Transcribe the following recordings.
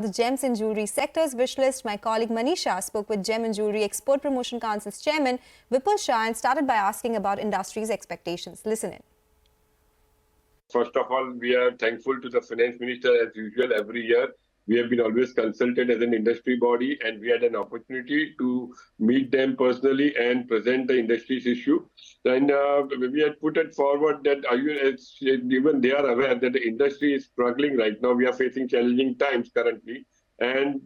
The gems and jewellery sector's wish list, my colleague Manisha spoke with Gem and Jewellery Export Promotion Council's chairman Vipul Shah and started by asking about industry's expectations. Listen in. First of all, we are thankful to the Finance Minister as usual every year. We have been always consulted as an industry body, and we had an opportunity to meet them personally and present the industry's issue. And we had put it forward that even they are aware that the industry is struggling right now. We are facing challenging times currently. And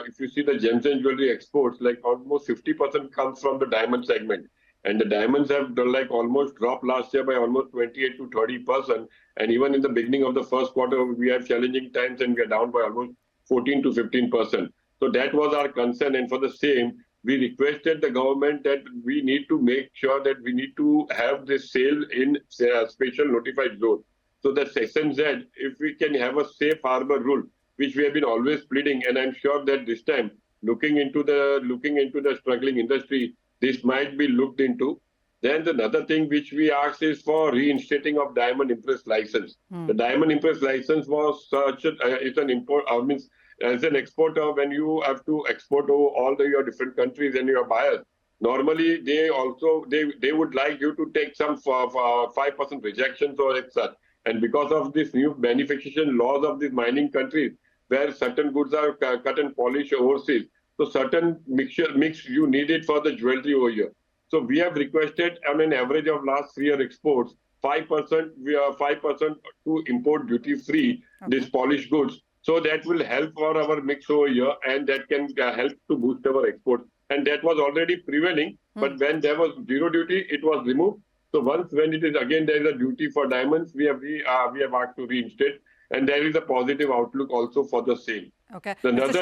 if you see the gems and jewelry exports, like almost 50% comes from the diamond segment. And the diamonds have almost dropped last year by almost 28 to 30%. And even in the beginning of the first quarter, we have challenging times and we are down by almost 14 to 15%. So that was our concern. And for the same, we requested the government that we need to make sure that we need to have this sale in special notified zone. So that Section Z, if we can have a safe harbor rule, which we have been always pleading, and I'm sure that this time, looking into the struggling industry, this might be looked into. Then another thing which we asked is for reinstating of diamond impress license. The diamond impress license was such it's an import. Means as an exporter, when you have to export to all your different countries and your buyers, normally they would like you to take some 5% rejections or such. And because of this new beneficiation laws of these mining countries, where certain goods are cut and polished overseas, so certain mix you need it for the jewelry over here. So we have requested on an average of last 3 year exports, 5%, we are 5% to import duty free these polished goods. So that will help for our mix over here, and that can help to boost our exports. And that was already prevailing, but when there was zero duty, it was removed. So when it is again there is a duty for diamonds, we have asked to reinstate, and there is a positive outlook also for the same. Okay. Mr.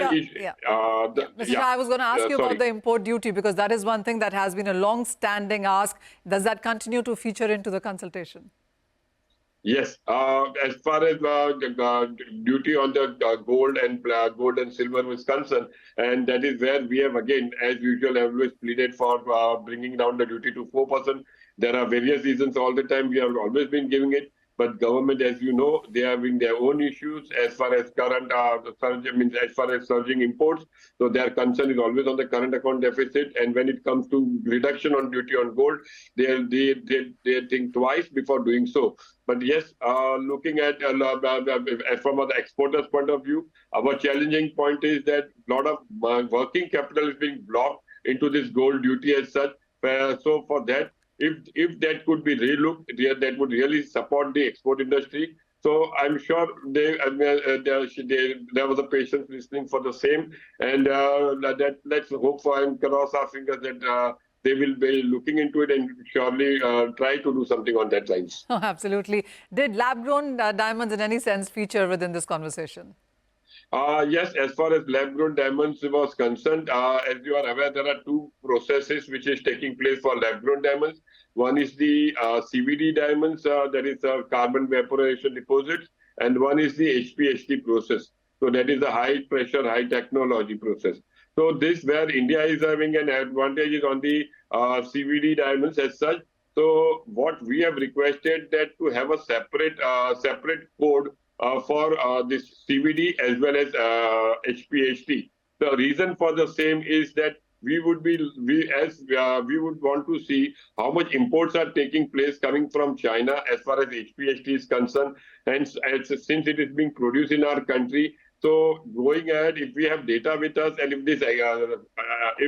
Shah, I was going to ask you about the import duty, because that is one thing that has been a long-standing ask. Does that continue to feature into the consultation? Yes. As far as the duty on the gold and silver is concerned, and that is where we have again, as usual, always pleaded for bringing down the duty to 4%. There are various reasons all the time. We have always been giving it. But government, as you know, they are having their own issues as far as current as far as surging imports. So their concern is always on the current account deficit. And when it comes to reduction on duty on gold, they think twice before doing so. But yes, looking at from the exporters' point of view, our challenging point is that a lot of working capital is being blocked into this gold duty as such. So for that, if that could be relooked, that would really support the export industry. So I'm sure there was a patient listening for the same, and let's hope for and cross our fingers that they will be looking into it and surely try to do something on that lines. Oh, absolutely. Did lab-grown diamonds in any sense feature within this conversation? Yes, as far as lab-grown diamonds was concerned, as you are aware, there are two processes which is taking place for lab-grown diamonds. One is the CVD diamonds, that is carbon vaporization deposits, and one is the HPHT process. So that is a high-pressure, high-technology process. So this where India is having an advantage is on the CVD diamonds as such. So what we have requested that to have a separate code for this CVD as well as HPHT. The reason for the same is that we would want to see how much imports are taking place coming from China as far as HPHT is concerned, and since it is being produced in our country. So going ahead, if we have data with us, and if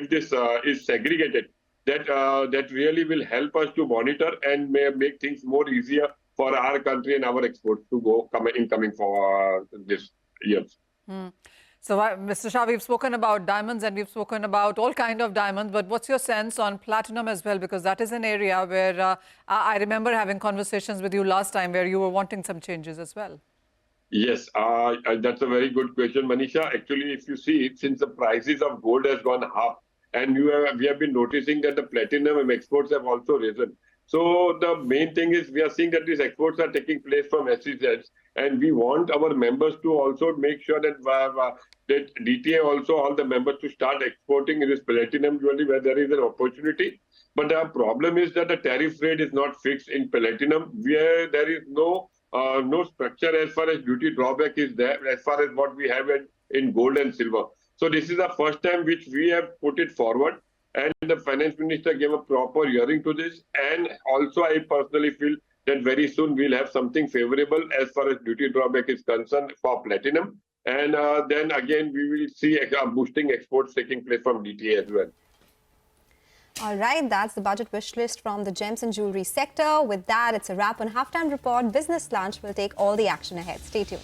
this is segregated, that really will help us to monitor and make things more easier for our country and our exports to go incoming for this year. So, Mr. Shah, we've spoken about diamonds and we've spoken about all kinds of diamonds, but what's your sense on platinum as well? Because that is an area where I remember having conversations with you last time where you were wanting some changes as well. Yes, that's a very good question, Manisha. Actually, if you see, since the prices of gold has gone up, and we have been noticing that the platinum exports have also risen. So the main thing is we are seeing that these exports are taking place from SEZs, and we want our members to also make sure that that DTA also all the members to start exporting this platinum jewelry where there is an opportunity. But the problem is that the tariff rate is not fixed in platinum, where there is no structure as far as duty drawback is there, as far as what we have in gold and silver. So this is the first time which we have put it forward, and the finance minister gave a proper hearing to this. And also I personally feel that very soon we'll have something favorable as far as duty drawback is concerned for platinum. And then again, we will see boosting exports taking place from DTA as well. All right, that's the budget wish list from the gems and jewellery sector. With that, it's a wrap on Halftime Report. Business Lunch will take all the action ahead. Stay tuned.